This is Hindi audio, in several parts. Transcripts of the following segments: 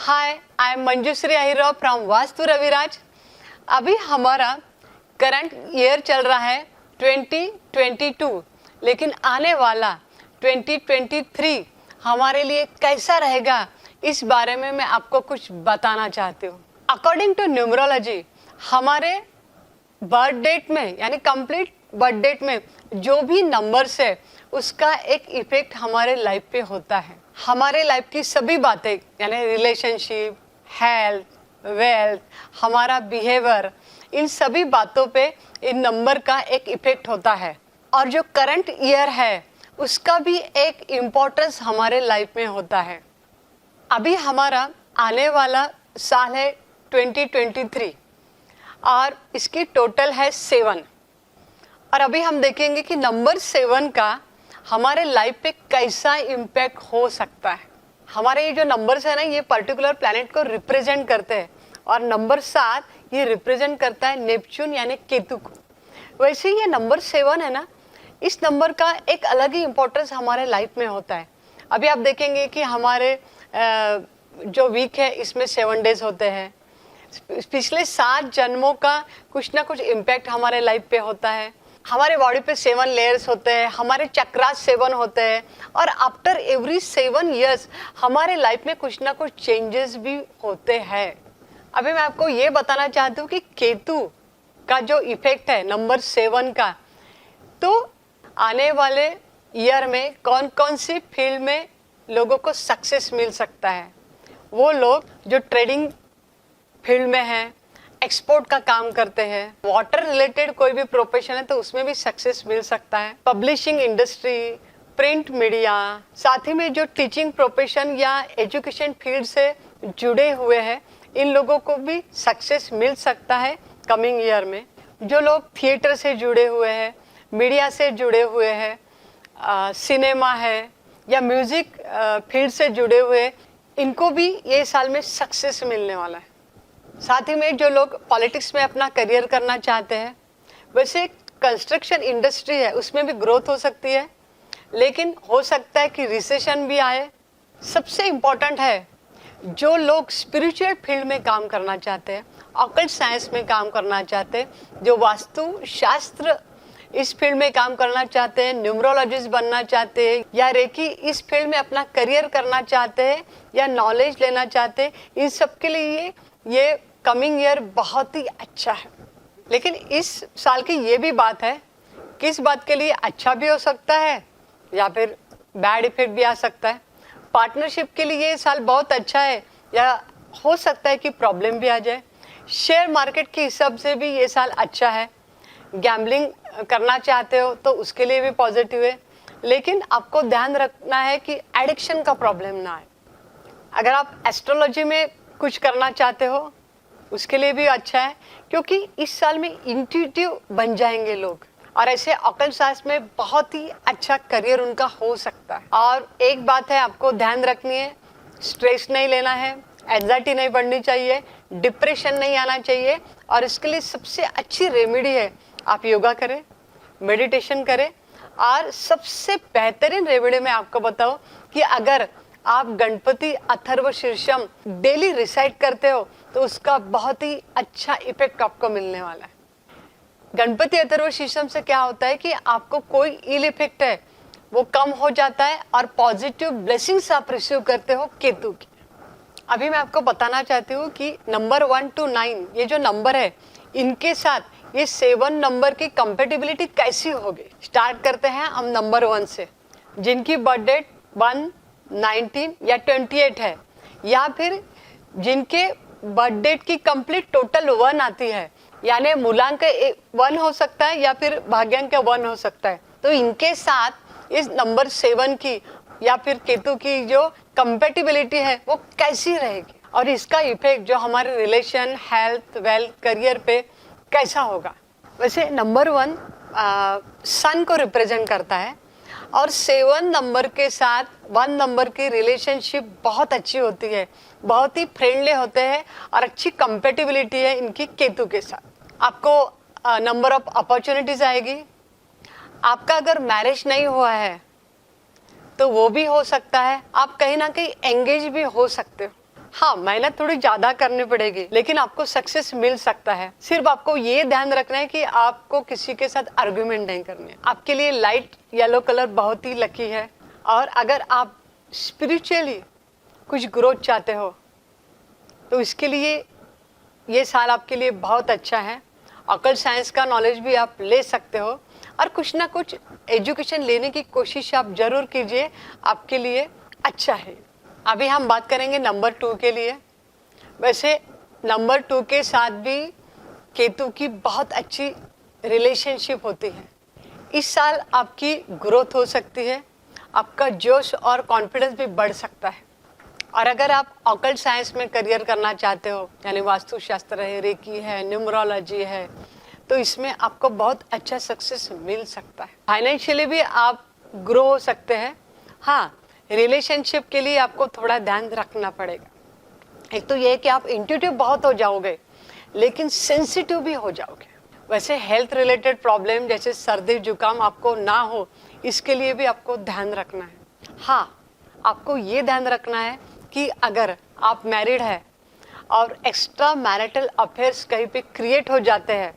Hi, I am Manjushri Ahira from vastu Raviraj. अभी हमारा करंट ईयर चल रहा है 2022, लेकिन आने वाला 2023 हमारे लिए कैसा रहेगा, इस बारे में मैं आपको कुछ बताना चाहती हूँ। अकॉर्डिंग टू न्यूमरोलॉजी, हमारे बर्थ डेट में यानी कंप्लीट बर्थ डेट में जो भी नंबर्स है उसका एक इफेक्ट हमारे लाइफ पे होता है। हमारे लाइफ की सभी बातें यानी रिलेशनशिप, हेल्थ, वेल्थ, हमारा बिहेवियर, इन सभी बातों पे इन नंबर का एक इफेक्ट होता है। और जो करंट ईयर है उसका भी एक इम्पोर्टेंस हमारे लाइफ में होता है। अभी हमारा आने वाला साल है 2023 और इसकी टोटल है 7। और अभी हम देखेंगे कि नंबर 7 का हमारे लाइफ पे कैसा इम्पैक्ट हो सकता है। हमारे ये जो नंबर्स है ना, ये पर्टिकुलर प्लैनेट को रिप्रेजेंट करते हैं और नंबर 7 ये रिप्रेजेंट करता है नेपच्यून यानी केतु को। वैसे ये नंबर 7 है ना, इस नंबर का एक अलग ही इम्पोर्टेंस हमारे लाइफ में होता है। अभी आप देखेंगे कि हमारे जो वीक है इसमें 7 डेज होते हैं। पिछले 7 जन्मों का कुछ ना कुछ इम्पैक्ट हमारे लाइफ पे होता है। हमारे बॉडी पे 7 लेयर्स होते हैं, हमारे चक्रास 7 होते हैं और आफ्टर एवरी 7 ईयर्स हमारे लाइफ में कुछ ना कुछ चेंजेस भी होते हैं। अभी मैं आपको ये बताना चाहती हूँ कि केतु का जो इफेक्ट है नंबर 7 का, तो आने वाले ईयर में कौन कौन सी फील्ड में लोगों को सक्सेस मिल सकता है। वो लोग जो ट्रेडिंग फील्ड में हैं, एक्सपोर्ट का काम करते हैं, वाटर रिलेटेड कोई भी प्रोफेशन है तो उसमें भी सक्सेस मिल सकता है। पब्लिशिंग इंडस्ट्री, प्रिंट मीडिया, साथ ही में जो टीचिंग प्रोफेशन या एजुकेशन फील्ड से जुड़े हुए हैं, इन लोगों को भी सक्सेस मिल सकता है कमिंग ईयर में। जो लोग थिएटर से जुड़े हुए हैं, मीडिया से जुड़े हुए हैं, सिनेमा है या म्यूजिक फील्ड से जुड़े हुए, इनको भी ये साल में सक्सेस मिलने वाला है। साथ ही में जो लोग पॉलिटिक्स में अपना करियर करना चाहते हैं, वैसे कंस्ट्रक्शन इंडस्ट्री है उसमें भी ग्रोथ हो सकती है, लेकिन हो सकता है कि रिसेशन भी आए। सबसे इम्पोर्टेंट है जो लोग स्पिरिचुअल फील्ड में काम करना चाहते हैं, ऑकल्ट साइंस में काम करना चाहते हैं, जो वास्तु शास्त्र इस फील्ड में काम करना चाहते हैं, न्यूमरोलॉजिस्ट बनना चाहते हैं या रेकी इस फील्ड में अपना करियर करना चाहते हैं या नॉलेज लेना चाहते हैं, इन सब के लिए ये कमिंग ईयर बहुत ही अच्छा है। लेकिन इस साल की ये भी बात है, किस बात के लिए अच्छा भी हो सकता है या फिर बैड इफेक्ट भी आ सकता है। पार्टनरशिप के लिए ये साल बहुत अच्छा है या हो सकता है कि प्रॉब्लम भी आ जाए। शेयर मार्केट के हिसाब से भी ये साल अच्छा है। गैम्बलिंग करना चाहते हो तो उसके लिए भी पॉजिटिव है, लेकिन आपको ध्यान रखना है कि एडिक्शन का प्रॉब्लम ना आए। अगर आप एस्ट्रोलॉजी में कुछ करना चाहते हो उसके लिए भी अच्छा है, क्योंकि इस साल में इंट्यूटिव बन जाएंगे लोग और ऐसे ऑकल्ट साइंस में बहुत ही अच्छा करियर उनका हो सकता है। और एक बात है आपको ध्यान रखनी है, स्ट्रेस नहीं लेना है, एंजाइटी नहीं बढ़नी चाहिए, डिप्रेशन नहीं आना चाहिए। और इसके लिए सबसे अच्छी रेमेडी है आप योगा करें, मेडिटेशन करें। और सबसे बेहतरीन रेमेडी मैं आपको बताऊं कि अगर आप गणपति अथर्व शीर्षम डेली रिसाइट करते हो तो उसका बहुत ही अच्छा इफेक्ट आपको मिलने वाला है। गणपति अथर्व शीर्षम से क्या होता है कि आपको कोई इल इफेक्ट है वो कम हो जाता है और पॉजिटिव ब्लेसिंग्स आप रिसीव करते हो केतु की। अभी मैं आपको बताना चाहती हूँ कि नंबर 1 to 9 ये जो नंबर है, इनके साथ ये 7 नंबर की कंपेटिबिलिटी कैसी होगी। स्टार्ट करते हैं हम नंबर 1 से। जिनकी बर्थ डेट 1, 19 या 28 है, या फिर जिनके बर्थ डेट की कंप्लीट टोटल 1 आती है, यानी मूलांक 1 हो सकता है या फिर भाग्यांक 1 हो सकता है, तो इनके साथ इस नंबर 7 की या फिर केतु की जो कंपेटिबिलिटी है वो कैसी रहेगी और इसका इफेक्ट जो हमारे रिलेशन, हेल्थ, वेल्थ, करियर पे कैसा होगा। वैसे नंबर 1 सन को रिप्रेजेंट करता है और 7 नंबर के साथ 1 नंबर की रिलेशनशिप बहुत अच्छी होती है, बहुत ही फ्रेंडली होते हैं और अच्छी कंपेटिबिलिटी है इनकी केतु के साथ। आपको नंबर ऑफ अपॉर्चुनिटीज आएगी। आपका अगर मैरिज नहीं हुआ है तो वो भी हो सकता है, आप कहीं ना कहीं एंगेज भी हो सकते हो। हाँ, मेहनत थोड़ी ज्यादा करनी पड़ेगी, लेकिन आपको सक्सेस मिल सकता है। सिर्फ आपको ये ध्यान रखना है कि आपको किसी के साथ आर्ग्यूमेंट नहीं करनी है। आपके लिए लाइट येलो कलर बहुत ही लकी है। और अगर आप स्पिरिचुअली कुछ ग्रोथ चाहते हो तो इसके लिए ये साल आपके लिए बहुत अच्छा है। ऑकल्ट साइंस का नॉलेज भी आप ले सकते हो और कुछ ना कुछ एजुकेशन लेने की कोशिश आप जरूर कीजिए, आपके लिए अच्छा है। अभी हम बात करेंगे नंबर 2 के लिए। वैसे नंबर 2 के साथ भी केतु की बहुत अच्छी रिलेशनशिप होती है। इस साल आपकी ग्रोथ हो सकती है, आपका जोश और कॉन्फिडेंस भी बढ़ सकता है। और अगर आप ऑकल्ट साइंस में करियर करना चाहते हो, यानी वास्तुशास्त्र है, रेकी है, न्यूमरोलॉजी है, तो इसमें आपको बहुत अच्छा सक्सेस मिल सकता है। फाइनेंशियली भी आप ग्रो हो सकते हैं। हाँ, रिलेशनशिप के लिए आपको थोड़ा ध्यान रखना पड़ेगा। एक तो ये है कि आप इंट्यूटिव बहुत हो जाओगे, लेकिन सेंसिटिव भी हो जाओगे। वैसे हेल्थ रिलेटेड प्रॉब्लम जैसे सर्दी जुकाम आपको ना हो, इसके लिए भी आपको ध्यान रखना है। हाँ, आपको ये ध्यान रखना है कि अगर आप मैरिड है और एक्स्ट्रा मैरिटल अफेयर्स कहीं पे क्रिएट हो जाते हैं,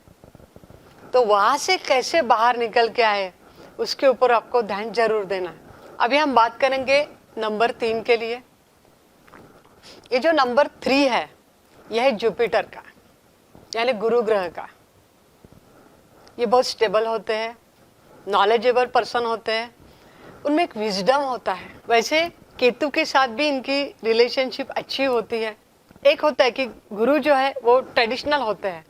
तो वहाँ से कैसे बाहर निकल के आए, उसके ऊपर आपको ध्यान जरूर देना है। अभी हम बात करेंगे नंबर 3 के लिए। ये जो नंबर 3 है, यह है जुपिटर का, यानी गुरु ग्रह का। ये बहुत स्टेबल होते हैं, नॉलेजेबल पर्सन होते हैं, उनमें एक विजडम होता है। वैसे केतु के साथ भी इनकी रिलेशनशिप अच्छी होती है। एक होता है कि गुरु जो है वो ट्रेडिशनल होते हैं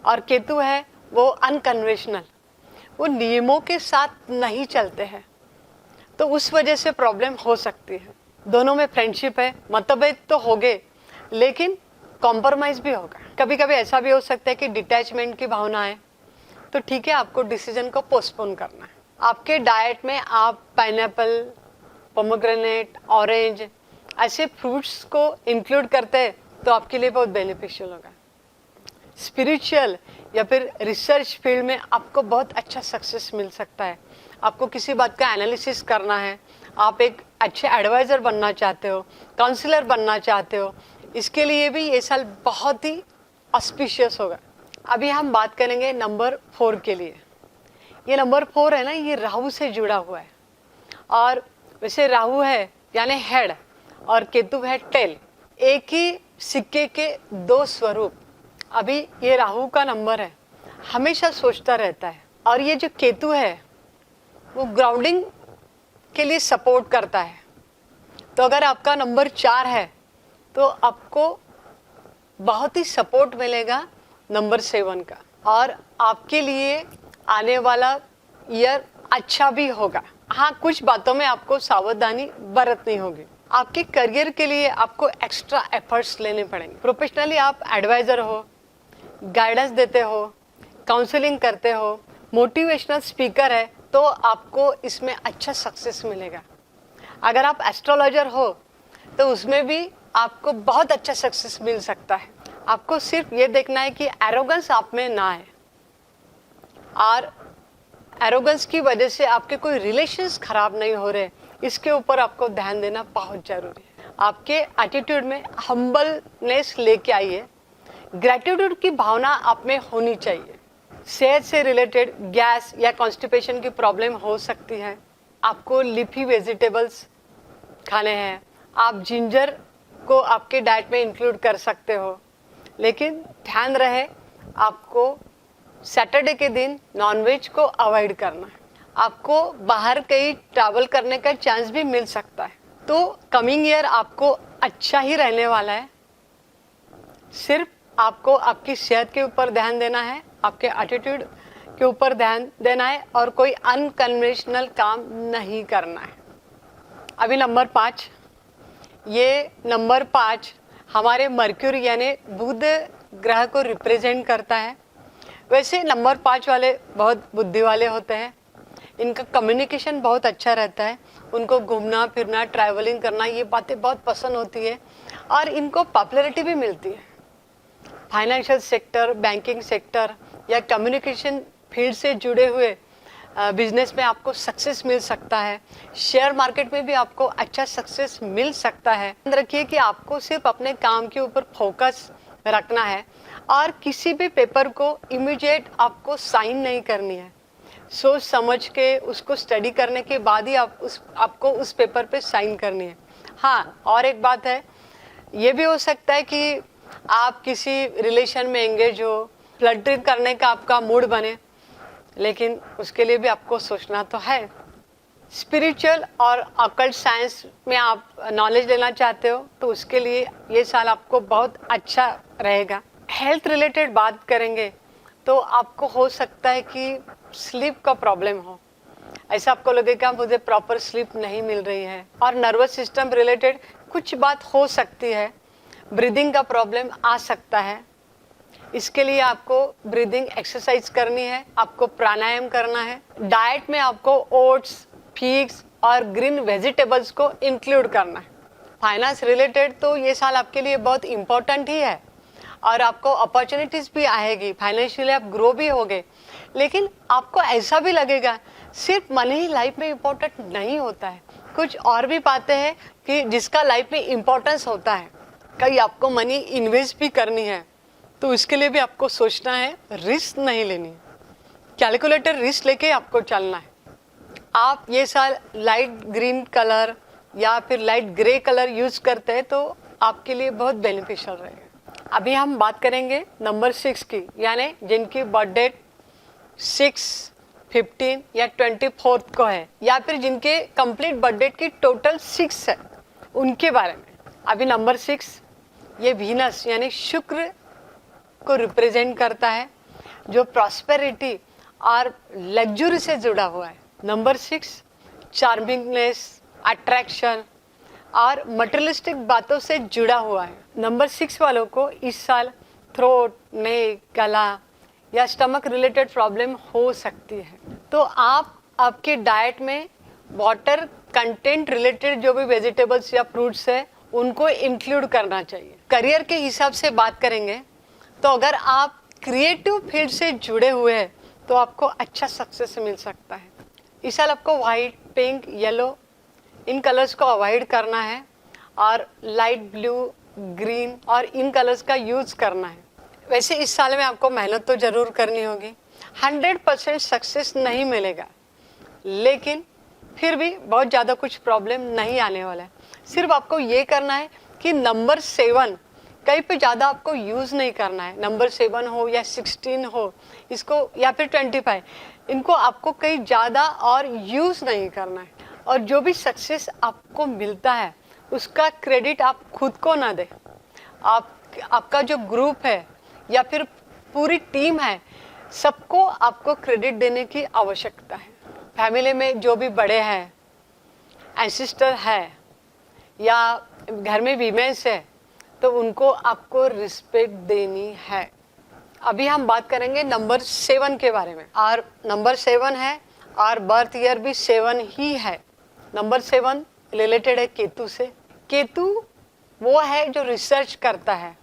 और केतु है वो अनकन्वेंशनल, वो नियमों के साथ नहीं चलते हैं, तो उस वजह से प्रॉब्लम हो सकती है। दोनों में फ्रेंडशिप है, मतभेद तो होंगे, लेकिन कॉम्प्रोमाइज भी होगा। कभी कभी ऐसा भी हो सकता है कि डिटैचमेंट की भावना है, तो ठीक है, आपको डिसीजन को पोस्टपोन करना है। आपके डाइट में आप पाइनएप्पल, पोमोग्रेनेट, ऑरेंज ऐसे फ्रूट्स को इंक्लूड करते हैं तो आपके लिए बहुत बेनिफिशियल होगा। स्पिरिचुअल या फिर रिसर्च फील्ड में आपको बहुत अच्छा सक्सेस मिल सकता है। आपको किसी बात का एनालिसिस करना है, आप एक अच्छे एडवाइज़र बनना चाहते हो, काउंसलर बनना चाहते हो, इसके लिए भी ये साल बहुत ही ऑस्पिशियस होगा। अभी हम बात करेंगे नंबर 4 के लिए। ये नंबर 4 है ना, ये राहु से जुड़ा हुआ है। और वैसे राहु है यानी हेड और केतु है टेल, एक ही सिक्के के दो स्वरूप। अभी ये राहु का नंबर है, हमेशा सोचता रहता है, और ये जो केतु है वो ग्राउंडिंग के लिए सपोर्ट करता है। तो अगर आपका नंबर 4 है तो आपको बहुत ही सपोर्ट मिलेगा नंबर 7 का, और आपके लिए आने वाला ईयर अच्छा भी होगा। हाँ, कुछ बातों में आपको सावधानी बरतनी होगी। आपके करियर के लिए आपको एक्स्ट्रा एफर्ट्स लेने पड़ेंगे। प्रोफेशनली आप एडवाइज़र हो, गाइडेंस देते हो, काउंसलिंग करते हो, मोटिवेशनल स्पीकर है, तो आपको इसमें अच्छा सक्सेस मिलेगा। अगर आप एस्ट्रोलॉजर हो तो उसमें भी आपको बहुत अच्छा सक्सेस मिल सकता है। आपको सिर्फ ये देखना है कि एरोगेंस आप में ना आए, और एरोगेंस की वजह से आपके कोई रिलेशंस खराब नहीं हो रहे, इसके ऊपर आपको ध्यान देना बहुत जरूरी है। आपके एटीट्यूड में हम्बलनेस लेके आइए, ग्रैटिट्यूड की भावना आप में होनी चाहिए। सेहत से रिलेटेड गैस या कॉन्स्टिपेशन की प्रॉब्लम हो सकती है। आपको लीफी वेजिटेबल्स खाने हैं, आप जिंजर को आपके डाइट में इंक्लूड कर सकते हो, लेकिन ध्यान रहे आपको सैटरडे के दिन नॉनवेज को अवॉइड करना है। आपको बाहर कहीं ट्रैवल करने का चांस भी मिल सकता है। तो कमिंग ईयर आपको अच्छा ही रहने वाला है। सिर्फ आपको आपकी सेहत के ऊपर ध्यान देना है, आपके एटीट्यूड के ऊपर ध्यान देना है, और कोई अनकन्वेंशनल काम नहीं करना है। अभी नंबर 5, ये नंबर 5 हमारे मर्क्यूरी यानी बुध ग्रह को रिप्रेजेंट करता है। वैसे नंबर 5 वाले बहुत बुद्धि वाले होते हैं, इनका कम्युनिकेशन बहुत अच्छा रहता है, उनको घूमना फिरना, ट्रैवलिंग करना, ये बातें बहुत पसंद होती है, और इनको पॉपुलैरिटी भी मिलती है। फाइनेंशियल सेक्टर, बैंकिंग सेक्टर या कम्युनिकेशन फील्ड से जुड़े हुए बिजनेस में आपको सक्सेस मिल सकता है, शेयर मार्केट में भी आपको अच्छा सक्सेस मिल सकता है। ध्यान रखिए कि आपको सिर्फ अपने काम के ऊपर फोकस रखना है और किसी भी पेपर को इमीडिएट आपको साइन नहीं करनी है। सोच समझ के उसको स्टडी करने के बाद ही आपको उस पेपर पे साइन करनी है। हाँ, और एक बात है, ये भी हो सकता है कि आप किसी रिलेशन में एंगेज हो, फ्लर्टिंग करने का आपका मूड बने, लेकिन उसके लिए भी आपको सोचना तो है। स्पिरिचुअल और ऑकल्ट साइंस में आप नॉलेज लेना चाहते हो तो उसके लिए ये साल आपको बहुत अच्छा रहेगा। हेल्थ रिलेटेड बात करेंगे तो आपको हो सकता है कि स्लीप का प्रॉब्लम हो, ऐसा आपको लगेगा मुझे प्रॉपर स्लीप नहीं मिल रही है। और नर्वस सिस्टम रिलेटेड कुछ बात हो सकती है, ब्रीदिंग का प्रॉब्लम आ सकता है। इसके लिए आपको ब्रीदिंग एक्सरसाइज करनी है, आपको प्राणायाम करना है। डाइट में आपको ओट्स, फिग्स और ग्रीन वेजिटेबल्स को इंक्लूड करना है। फाइनेंस रिलेटेड तो ये साल आपके लिए बहुत इम्पोर्टेंट ही है और आपको अपॉर्चुनिटीज भी आएगी, फाइनेंशियली आप ग्रो भी होगे। लेकिन आपको ऐसा भी लगेगा सिर्फ मनी ही लाइफ में इम्पोर्टेंट नहीं होता है, कुछ और भी बातें हैं कि जिसका लाइफ में इम्पोर्टेंस होता है। कहीं आपको मनी इन्वेस्ट भी करनी है तो इसके लिए भी आपको सोचना है, रिस्क नहीं लेनी, कैलकुलेटर रिस्क लेके आपको चलना है। आप ये साल लाइट ग्रीन कलर या फिर लाइट ग्रे कलर यूज करते हैं तो आपके लिए बहुत बेनिफिशियल रहेगा। अभी हम बात करेंगे नंबर 6 की, यानी जिनकी बर्थडे 6, 15 या 24 को है, या फिर जिनके कंप्लीट बर्थडे की टोटल 6 है, उनके बारे में। अभी नंबर 6 ये वीनस यानी शुक्र को रिप्रेजेंट करता है, जो प्रॉस्पेरिटी और लग्जरी से जुड़ा हुआ है। नंबर 6 चार्मिंगनेस, अट्रैक्शन और मटेरियलिस्टिक बातों से जुड़ा हुआ है। नंबर 6 वालों को इस साल थ्रोट, नेक, गला या स्टमक रिलेटेड प्रॉब्लम हो सकती है, तो आप आपके डाइट में वाटर कंटेंट रिलेटेड जो भी वेजिटेबल्स या फ्रूट्स है उनको इंक्लूड करना चाहिए। करियर के हिसाब से बात करेंगे तो अगर आप क्रिएटिव फील्ड से जुड़े हुए हैं तो आपको अच्छा सक्सेस मिल सकता है। इस साल आपको white, pink, yellow in colours को अवॉइड करना है और लाइट ब्लू, ग्रीन और इन कलर्स का यूज करना है। वैसे इस साल में आपको मेहनत तो जरूर करनी होगी, 100% सक्सेस नहीं मिलेगा, लेकिन फिर भी बहुत ज़्यादा कुछ प्रॉब्लम नहीं आने वाला है। सिर्फ आपको ये करना है कि नंबर 7 कहीं पे ज़्यादा आपको यूज़ नहीं करना है। नंबर 7 हो या 16 हो इसको, या फिर 25, इनको आपको कहीं ज़्यादा और यूज़ नहीं करना है। और जो भी सक्सेस आपको मिलता है उसका क्रेडिट आप खुद को ना दें, आपका जो ग्रुप है या फिर पूरी टीम है, सबको आपको क्रेडिट देने की आवश्यकता है। फैमिली में जो भी बड़े हैं, एंसेस्टर है या घर में वीमेंस है, तो उनको आपको रिस्पेक्ट देनी है। अभी हम बात करेंगे नंबर 7 के बारे में, और नंबर 7 है और बर्थ ईयर भी 7 ही है। नंबर 7 रिलेटेड है केतु से। केतु वो है जो रिसर्च करता है,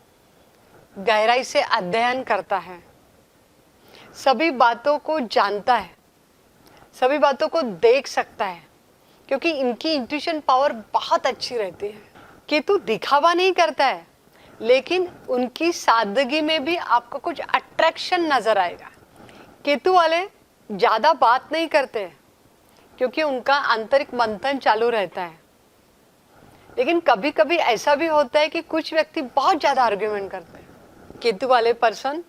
गहराई से अध्ययन करता है, सभी बातों को जानता है, सभी बातों को देख सकता है, क्योंकि इनकी इंट्यूशन पावर बहुत अच्छी रहती है। केतु दिखावा नहीं करता है, लेकिन उनकी सादगी में भी आपको कुछ अट्रैक्शन नजर आएगा। केतु वाले ज़्यादा बात नहीं करते क्योंकि उनका आंतरिक मंथन चालू रहता है, लेकिन कभी कभी ऐसा भी होता है कि कुछ व्यक्ति बहुत ज़्यादा आर्ग्यूमेंट करते हैं। केतु वाले पर्सन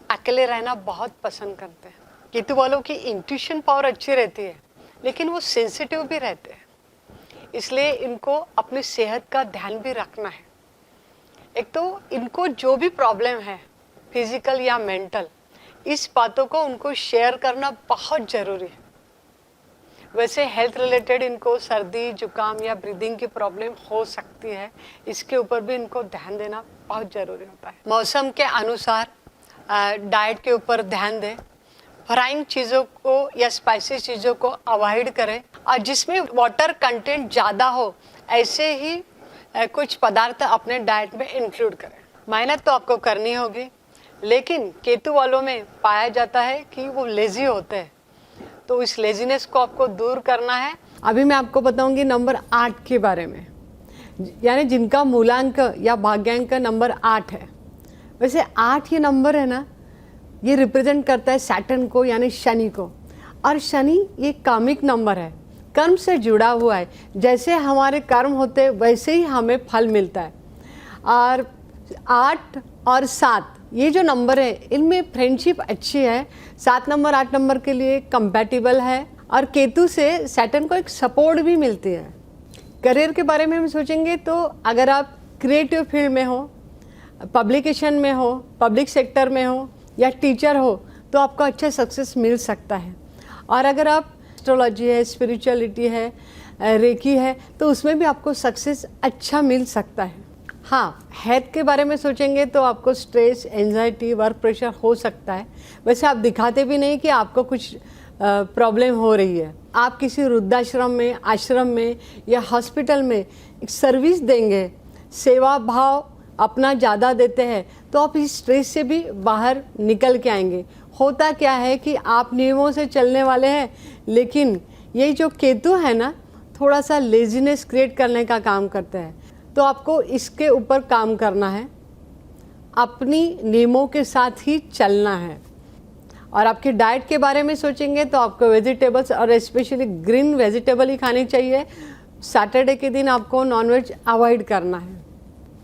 अकेले रहना बहुत पसंद करते हैं। केतु वालों की इंट्यूशन पावर अच्छी रहती है, लेकिन वो सेंसिटिव भी रहते हैं, इसलिए इनको अपनी सेहत का ध्यान भी रखना है। एक तो इनको जो भी प्रॉब्लम है, फिजिकल या मेंटल, इस बातों को उनको शेयर करना बहुत ज़रूरी है। वैसे हेल्थ रिलेटेड इनको सर्दी, जुकाम या ब्रीदिंग की प्रॉब्लम हो सकती है, इसके ऊपर भी इनको ध्यान देना बहुत ज़रूरी होता है। मौसम के अनुसार डाइट के ऊपर ध्यान दें, फ्राइंग चीज़ों को या स्पाइसी चीज़ों को अवॉइड करें, और जिसमें वाटर कंटेंट ज़्यादा हो ऐसे ही कुछ पदार्थ अपने डाइट में इंक्लूड करें। मेहनत तो आपको करनी होगी, लेकिन केतु वालों में पाया जाता है कि वो लेज़ी होते हैं, तो इस लेजीनेस को आपको दूर करना है। अभी मैं आपको बताऊंगी नंबर 8 के बारे में, यानी जिनका मूलांक या भाग्यांक नंबर 8 है। वैसे 8 ये नंबर है ना, ये रिप्रेजेंट करता है सैटर्न को यानी शनि को, और शनि ये कामिक नंबर है, कर्म से जुड़ा हुआ है। जैसे हमारे कर्म होते हैं वैसे ही हमें फल मिलता है। और 8 और 7 ये जो नंबर है इनमें फ्रेंडशिप अच्छी है। 7 नंबर 8 नंबर के लिए कंपैटिबल है, और केतु से सैटर्न को एक सपोर्ट भी मिलती है। करियर के बारे में हम सोचेंगे तो अगर आप क्रिएटिव फील्ड में हो, पब्लिकेशन में हो, पब्लिक सेक्टर में हो या टीचर हो तो आपको अच्छा सक्सेस मिल सकता है। और अगर आप एस्ट्रोलॉजी है, स्पिरिचुअलिटी है, रेकी है तो उसमें भी आपको सक्सेस अच्छा मिल सकता है। हाँ, हेल्थ के बारे में सोचेंगे तो आपको स्ट्रेस, एंजाइटी, वर्क प्रेशर हो सकता है। वैसे आप दिखाते भी नहीं कि आपको कुछ प्रॉब्लम हो रही है। आप किसी वृद्धाश्रम में, आश्रम में या हॉस्पिटल में एक सर्विस देंगे, सेवा भाव अपना ज़्यादा देते हैं तो आप इस स्ट्रेस से भी बाहर निकल के आएंगे। होता क्या है कि आप नियमों से चलने वाले हैं, लेकिन ये जो केतु है ना थोड़ा सा लेजीनेस क्रिएट करने का काम करता है, तो आपको इसके ऊपर काम करना है, अपनी नियमों के साथ ही चलना है। और आपकी डाइट के बारे में सोचेंगे तो आपको वेजिटेबल्स और स्पेशली ग्रीन वेजिटेबल ही खानी चाहिए। सैटरडे के दिन आपको नॉनवेज अवॉइड करना है।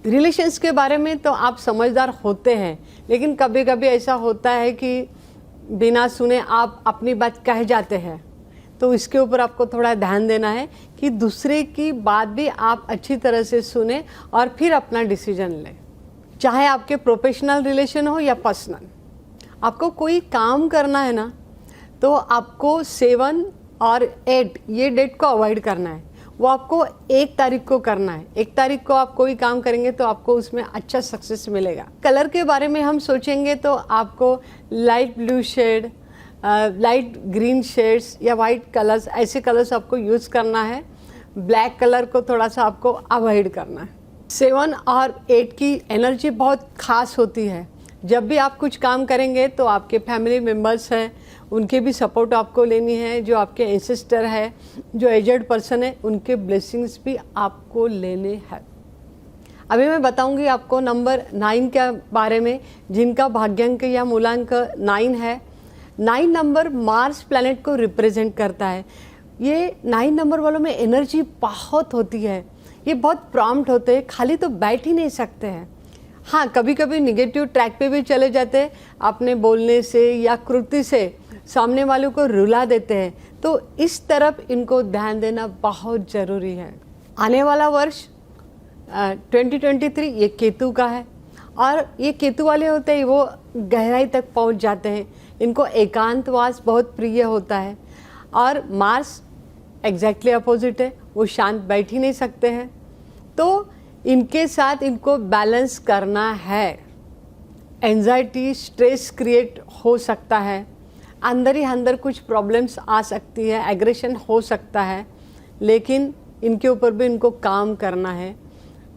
रिलेशंस के बारे में तो आप समझदार होते हैं, लेकिन कभी कभी ऐसा होता है कि बिना सुने आप अपनी बात कह जाते हैं, तो इसके ऊपर आपको थोड़ा ध्यान देना है कि दूसरे की बात भी आप अच्छी तरह से सुने और फिर अपना डिसीजन लें। चाहे आपके प्रोफेशनल रिलेशन हो या पर्सनल, आपको कोई काम करना है ना तो आपको 7 और 8 ये डेट को अवॉइड करना है। वो आपको 1 तारीख को करना है। 1 तारीख को आप कोई काम करेंगे तो आपको उसमें अच्छा सक्सेस मिलेगा। कलर के बारे में हम सोचेंगे तो आपको light blue shade, light green shades या वाइट कलर्स, ऐसे कलर्स आपको यूज़ करना है। ब्लैक कलर को थोड़ा सा आपको अवॉइड करना है। 7 और 8 की एनर्जी बहुत खास होती है। जब भी आप कुछ काम करेंगे तो आपके फैमिली मेम्बर्स हैं उनके भी सपोर्ट आपको लेनी है। जो आपके एंसेस्टर है, जो एजेड पर्सन है, उनके ब्लेसिंग्स भी आपको लेने हैं। अभी मैं बताऊंगी आपको नंबर 9 के बारे में, जिनका भाग्यांक या मूलांक 9 है। 9 नंबर मार्स प्लैनेट को रिप्रेजेंट करता है। ये 9 नंबर वालों में एनर्जी बहुत होती है। ये बहुत प्रॉम्प्ट होते हैं, खाली तो बैठ ही नहीं सकते हैं। हाँ, कभी कभी निगेटिव ट्रैक पे भी चले जाते हैं, अपने बोलने से या कृति से सामने वालों को रुला देते हैं। तो इस तरफ इनको ध्यान देना बहुत ज़रूरी है। आने वाला वर्ष 2023 ये केतु का है, और ये केतु वाले होते हैं वो गहराई तक पहुंच जाते हैं। इनको एकांतवास बहुत प्रिय होता है। और मार्स एग्जैक्टली अपोजिट है, वो शांत बैठ ही नहीं सकते हैं। तो इनके साथ इनको बैलेंस करना है। एंजाइटी, स्ट्रेस क्रिएट हो सकता है, अंदर ही अंदर कुछ प्रॉब्लम्स आ सकती है, एग्रेशन हो सकता है, लेकिन इनके ऊपर भी इनको काम करना है।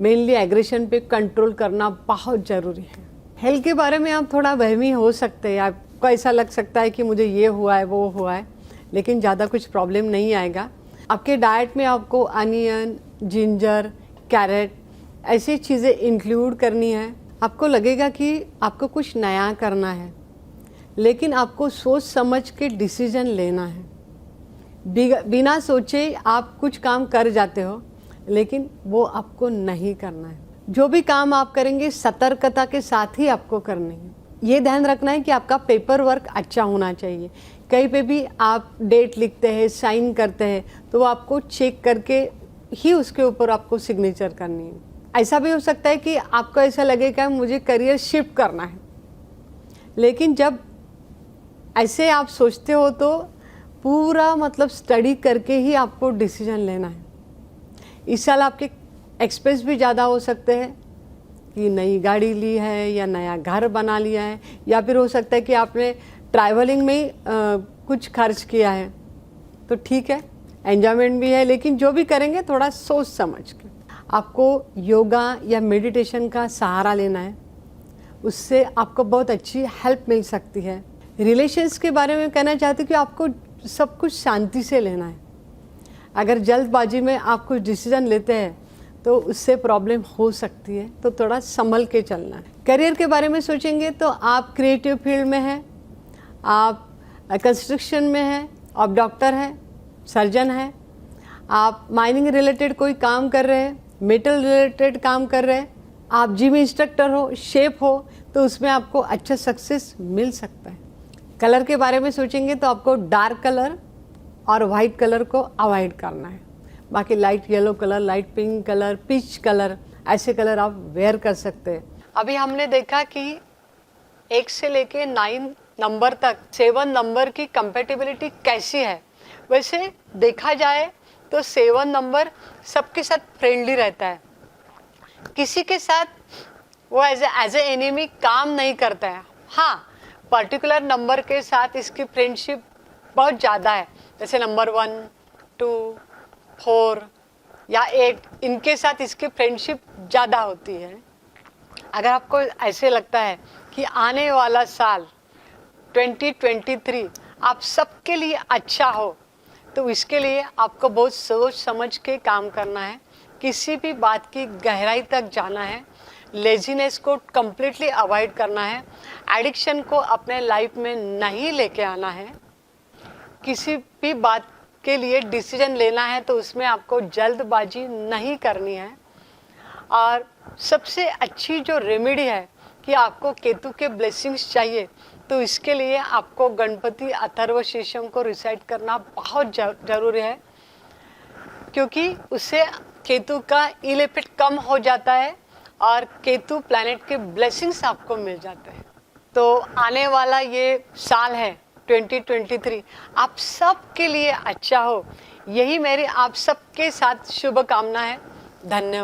मेनली एग्रेशन पे कंट्रोल करना बहुत ज़रूरी है। हेल्थ के बारे में आप थोड़ा वहमी हो सकते हैं। आपको ऐसा लग सकता है कि मुझे ये हुआ है, वो हुआ है, लेकिन ज़्यादा कुछ प्रॉब्लम नहीं आएगा। आपके डाइट में आपको अनियन, जिंजर, कैरेट ऐसी चीज़ें इंक्लूड करनी है। आपको लगेगा कि आपको कुछ नया करना है, लेकिन आपको सोच समझ के डिसीजन लेना है। बिना सोचे आप कुछ काम कर जाते हो, लेकिन वो आपको नहीं करना है। जो भी काम आप करेंगे सतर्कता के साथ ही आपको करनी है। ये ध्यान रखना है कि आपका पेपर वर्क अच्छा होना चाहिए। कहीं पे भी आप डेट लिखते हैं, साइन करते हैं, तो वो आपको चेक करके ही उसके ऊपर आपको सिग्नेचर करनी है। ऐसा भी हो सकता है कि आपको ऐसा लगेगा मुझे करियर शिफ्ट करना है, लेकिन जब ऐसे आप सोचते हो तो पूरा मतलब स्टडी करके ही आपको डिसीजन लेना है। इस साल आपके एक्सपेंस भी ज़्यादा हो सकते हैं कि नई गाड़ी ली है या नया घर बना लिया है, या फिर हो सकता है कि आपने ट्रैवलिंग में ही कुछ खर्च किया है। तो ठीक है, एंजॉयमेंट भी है, लेकिन जो भी करेंगे थोड़ा सोच समझ के। आपको योगा या मेडिटेशन का सहारा लेना है, उससे आपको बहुत अच्छी हेल्प मिल सकती है। रिलेशंस के बारे में कहना चाहती हूँ कि आपको सब कुछ शांति से लेना है। अगर जल्दबाजी में आप कुछ डिसीजन लेते हैं तो उससे प्रॉब्लम हो सकती है, तो थोड़ा संभल के चलना है। करियर के बारे में सोचेंगे तो आप क्रिएटिव फील्ड में हैं, आप कंस्ट्रक्शन में हैं, आप डॉक्टर हैं, सर्जन हैं, आप माइनिंग रिलेटेड कोई काम कर रहे हैं, मेटल रिलेटेड काम कर रहे हैं, आप जिम इंस्ट्रक्टर हो, शेफ हो, तो उसमें आपको अच्छा सक्सेस मिल सकता है। कलर के बारे में सोचेंगे तो आपको डार्क कलर और वाइट कलर को अवॉइड करना है। बाकी light yellow colour, light pink colour, peach colour, ऐसे कलर आप वेयर कर सकते हैं। अभी हमने देखा कि 1 से लेके 9 नंबर तक 7 नंबर की कंपैटिबिलिटी कैसी है। वैसे देखा जाए तो 7 नंबर सबके साथ फ्रेंडली रहता है, किसी के साथ वो एज ए एनिमी काम नहीं करता है। हाँ, पर्टिकुलर नंबर के साथ इसकी फ्रेंडशिप बहुत ज़्यादा है, जैसे नंबर 1, 2, 4 या 8, इनके साथ इसकी फ्रेंडशिप ज़्यादा होती है। अगर आपको ऐसे लगता है कि आने वाला साल 2023 आप सबके लिए अच्छा हो, तो इसके लिए आपको बहुत सोच समझ के काम करना है, किसी भी बात की गहराई तक जाना है, लेजीनेस को कम्प्लीटली अवॉइड करना है, एडिक्शन को अपने लाइफ में नहीं लेके आना है। किसी भी बात के लिए डिसीजन लेना है तो उसमें आपको जल्दबाजी नहीं करनी है। और सबसे अच्छी जो रेमेडी है कि आपको केतु के ब्लेसिंग्स चाहिए, तो इसके लिए आपको गणपति अथर्व शीर्षम को रिसाइट करना बहुत ज़रूरी है, क्योंकि उससे केतु का इल इफेक्ट कम हो जाता है और केतु प्लैनेट के ब्लेसिंग्स आपको मिल जाते हैं। तो आने वाला ये साल है 2023 आप सबके लिए अच्छा हो, यही मेरी आप सबके साथ शुभकामना है। धन्यवाद।